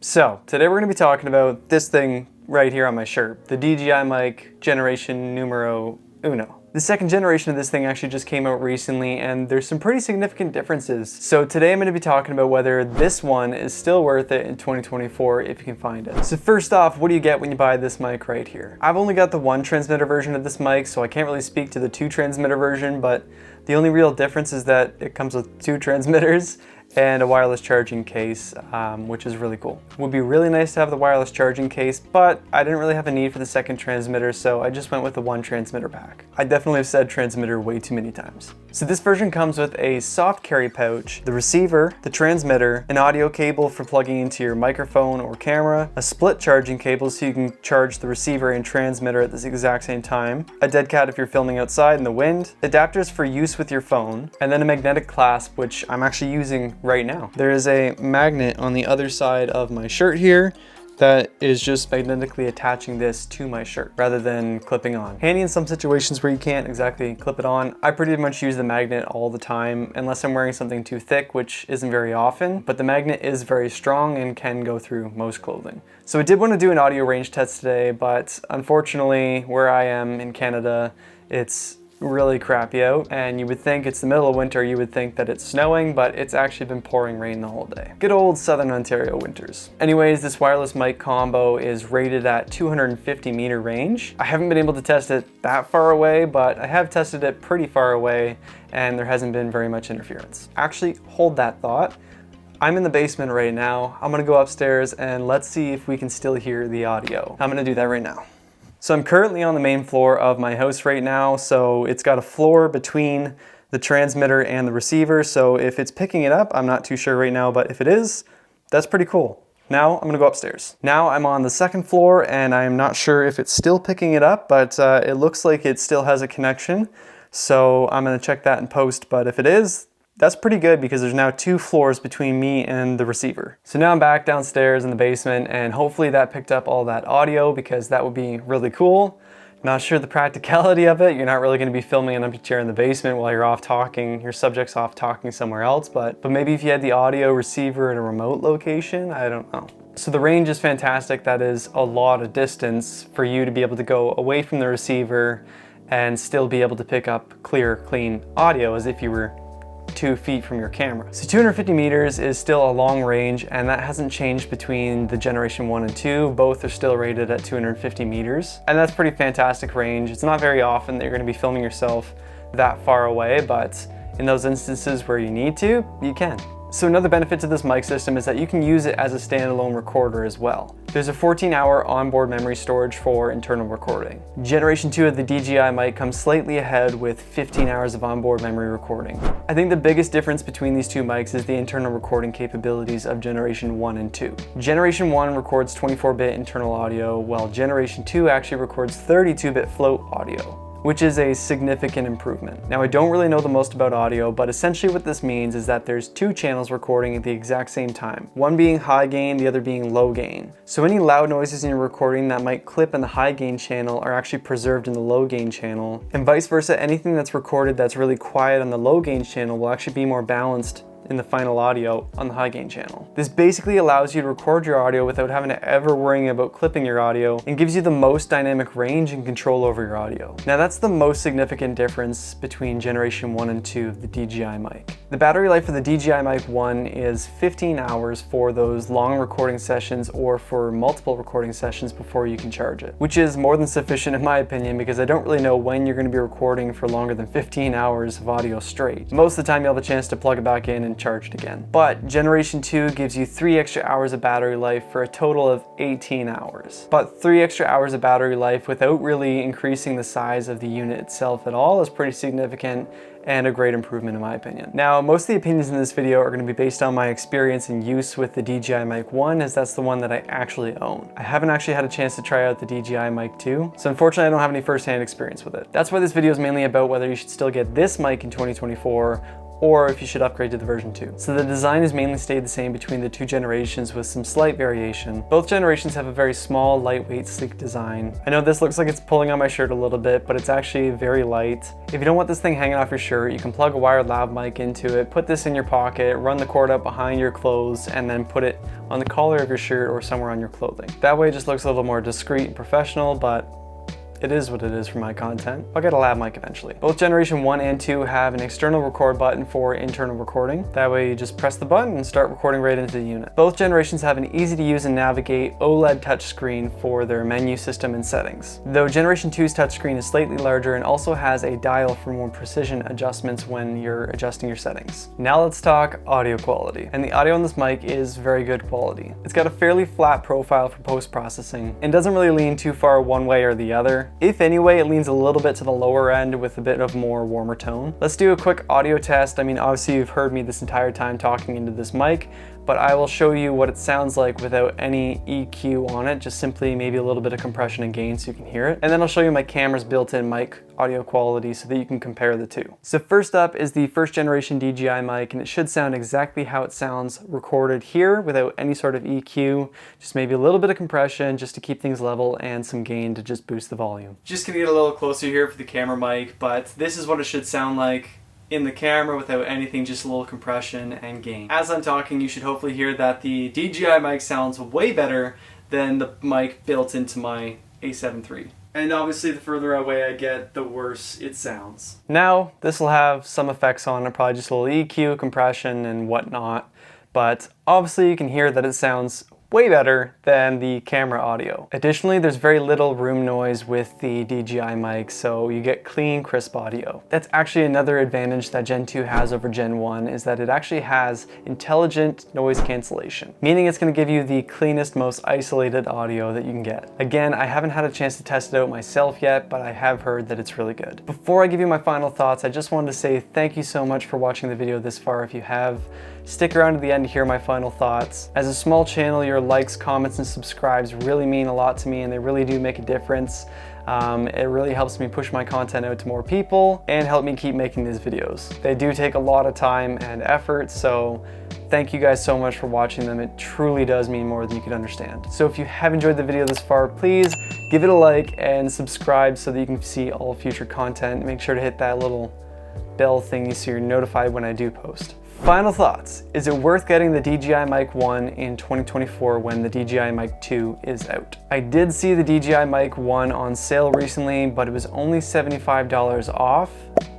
So today we're going to be talking about this thing right here on my shirt, the DJI Mic Generation Numero Uno. The second generation of this thing actually just came out recently, and there's some pretty significant differences. So today I'm going to be talking about whether this one is still worth it in 2024 if you can find it. So first off, what do you get when you buy this mic right here? I've only got the one transmitter version of this mic, so I can't really speak to the two transmitter version, but the only real difference is that it comes with two transmitters and a wireless charging case, which is really cool. It would be really nice to have the wireless charging case, but I didn't really have a need for the second transmitter, so I just went with the one transmitter pack. I definitely have said transmitter way too many times. So this version comes with a soft carry pouch, the receiver, the transmitter, an audio cable for plugging into your microphone or camera, a split charging cable so you can charge the receiver and transmitter at the exact same time, a dead cat if you're filming outside in the wind, adapters for use with your phone, and then a magnetic clasp, which I'm actually using right now. There is a magnet on the other side of my shirt here that is just magnetically attaching this to my shirt rather than clipping on. Handy in some situations where you can't exactly clip it on. I pretty much use the magnet all the time unless I'm wearing something too thick, which isn't very often, but the magnet is very strong and can go through most clothing. So I did want to do an audio range test today, but unfortunately where I am in Canada, it's really crappy out, and you would think it's the middle of winter, you would think that it's snowing, but it's actually been pouring rain the whole day. Good old Southern Ontario winters. Anyways, this wireless mic combo is rated at 250 meter range. I haven't been able to test it that far away, but I have tested it pretty far away, and there hasn't been very much interference. Actually, hold that thought. I'm in the basement right now. I'm gonna go upstairs and let's see if we can still hear the audio. I'm gonna do that right now. So I'm currently on the main floor of my house right now, so it's got a floor between the transmitter and the receiver, so if it's picking it up, I'm not too sure right now, but if it is, that's pretty cool. Now I'm gonna go upstairs. Now I'm on the second floor and I'm not sure if it's still picking it up, but it looks like it still has a connection, so I'm gonna check that in post, but if it is, that's pretty good because there's now two floors between me and the receiver. So now I'm back downstairs in the basement and hopefully that picked up all that audio because that would be really cool. Not sure the practicality of it. You're not really going to be filming an empty chair in the basement while you're off talking, your subject's off talking somewhere else, but maybe if you had the audio receiver at a remote location, I don't know. So the range is fantastic. That is a lot of distance for you to be able to go away from the receiver and still be able to pick up clear, clean audio as if you were 2 feet from your camera. So 250 meters is still a long range, and that hasn't changed between the generation 1 and 2. Both are still rated at 250 meters. And that's pretty fantastic range. It's not very often that you're gonna be filming yourself that far away, but in those instances where you need to, you can. So another benefit to this mic system is that you can use it as a standalone recorder as well. There's a 14-hour onboard memory storage for internal recording. Generation 2 of the DJI mic comes slightly ahead with 15 hours of onboard memory recording. I think the biggest difference between these two mics is the internal recording capabilities of Generation 1 and 2. Generation 1 records 24-bit internal audio, while Generation 2 actually records 32-bit float audio, which is a significant improvement. Now, I don't really know the most about audio, but essentially what this means is that there's two channels recording at the exact same time, one being high gain, the other being low gain. So any loud noises in your recording that might clip in the high gain channel are actually preserved in the low gain channel, and vice versa, anything that's recorded that's really quiet on the low gain channel will actually be more balanced in the final audio on the high gain channel. This basically allows you to record your audio without having to ever worrying about clipping your audio and gives you the most dynamic range and control over your audio. Now that's the most significant difference between Generation 1 and 2 of the DJI mic. The battery life for the DJI Mic 1 is 15 hours for those long recording sessions or for multiple recording sessions before you can charge it, which is more than sufficient in my opinion because I don't really know when you're going to be recording for longer than 15 hours of audio straight. Most of the time you'll have a chance to plug it back in and charge it again. But Generation 2 gives you 3 extra hours of battery life for a total of 18 hours. But 3 extra hours of battery life without really increasing the size of the unit itself at all is pretty significant and a great improvement in my opinion. Now, most of the opinions in this video are going to be based on my experience and use with the DJI Mic 1, as that's the one that I actually own. I haven't actually had a chance to try out the DJI Mic 2, so unfortunately I don't have any first-hand experience with it. That's why this video is mainly about whether you should still get this mic in 2024 or if you should upgrade to the version 2. So the design has mainly stayed the same between the two generations with some slight variation. Both generations have a very small, lightweight, sleek design. I know this looks like it's pulling on my shirt a little bit, but it's actually very light. If you don't want this thing hanging off your shirt, you can plug a wired lav mic into it, put this in your pocket, run the cord up behind your clothes, and then put it on the collar of your shirt or somewhere on your clothing. That way it just looks a little more discreet and professional, but it is what it is for my content. I'll get a lav mic eventually. Both generation 1 and 2 have an external record button for internal recording. That way you just press the button and start recording right into the unit. Both generations have an easy to use and navigate OLED touchscreen for their menu system and settings. Though generation 2's touchscreen is slightly larger and also has a dial for more precision adjustments when you're adjusting your settings. Now let's talk audio quality. And the audio on this mic is very good quality. It's got a fairly flat profile for post-processing and doesn't really lean too far one way or the other. If anyway, it leans a little bit to the lower end with a bit of more warmer tone. Let's do a quick audio test. I mean, obviously you've heard me this entire time talking into this mic, but I will show you what it sounds like without any EQ on it, just simply maybe a little bit of compression and gain so you can hear it. And then I'll show you my camera's built-in mic audio quality so that you can compare the two. So first up is the first generation DJI mic, and it should sound exactly how it sounds recorded here without any sort of EQ, just maybe a little bit of compression just to keep things level and some gain to just boost the volume. Just gonna get a little closer here for the camera mic, but this is what it should sound like in the camera without anything, just a little compression and gain. As I'm talking, you should hopefully hear that the DJI mic sounds way better than the mic built into my A7 III. And obviously the further away I get, the worse it sounds. Now, this will have some effects on it, probably just a little EQ, compression, and whatnot. But obviously you can hear that it sounds way better than the camera audio. Additionally, there's very little room noise with the DJI mic, so you get clean, crisp audio. That's actually another advantage that Gen 2 has over Gen 1, is that it actually has intelligent noise cancellation, meaning it's going to give you the cleanest, most isolated audio that you can get. Again, I haven't had a chance to test it out myself yet, but I have heard that it's really good. Before I give you my final thoughts, I just wanted to say thank you so much for watching the video this far. If you have, stick around to the end to hear my final thoughts. As a small channel, your likes, comments, and subscribes really mean a lot to me, and they really do make a difference. It really helps me push my content out to more people and help me keep making these videos. They do take a lot of time and effort, so thank you guys so much for watching them. It truly does mean more than you could understand. So if you have enjoyed the video this far, please give it a like and subscribe so that you can see all future content. Make sure to hit that little bell thingy so you're notified when I do post. Final thoughts. Is it worth getting the DJI Mic 1 in 2024 when the DJI Mic 2 is out? I did see the DJI Mic 1 on sale recently, but it was only $75 off,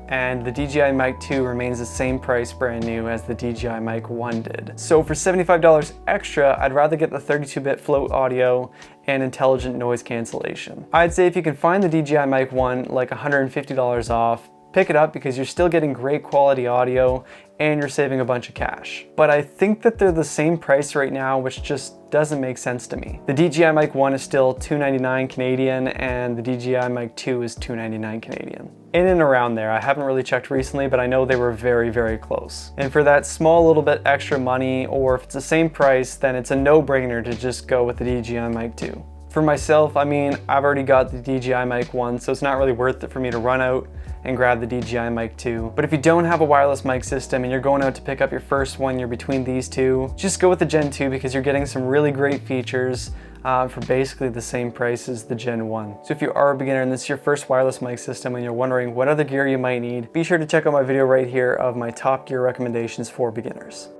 and the DJI Mic 2 remains the same price brand new as the DJI Mic 1 did. So for $75 extra, I'd rather get the 32-bit float audio and intelligent noise cancellation. I'd say if you can find the DJI Mic 1 like $150 off, pick it up because you're still getting great quality audio and you're saving a bunch of cash. But I think that they're the same price right now, which just doesn't make sense to me. The DJI Mic 1 is still $299 Canadian and the DJI Mic 2 is $299 Canadian. In and around there. I haven't really checked recently, but I know they were very, very close. And for that small little bit extra money, or if it's the same price, then it's a no-brainer to just go with the DJI Mic 2. For myself, I mean, I've already got the DJI Mic 1, so it's not really worth it for me to run out and grab the DJI Mic 2. But if you don't have a wireless mic system and you're going out to pick up your first one, you're between these two, just go with the Gen 2 because you're getting some really great features for basically the same price as the Gen 1. So if you are a beginner and this is your first wireless mic system and you're wondering what other gear you might need, be sure to check out my video right here of my top gear recommendations for beginners.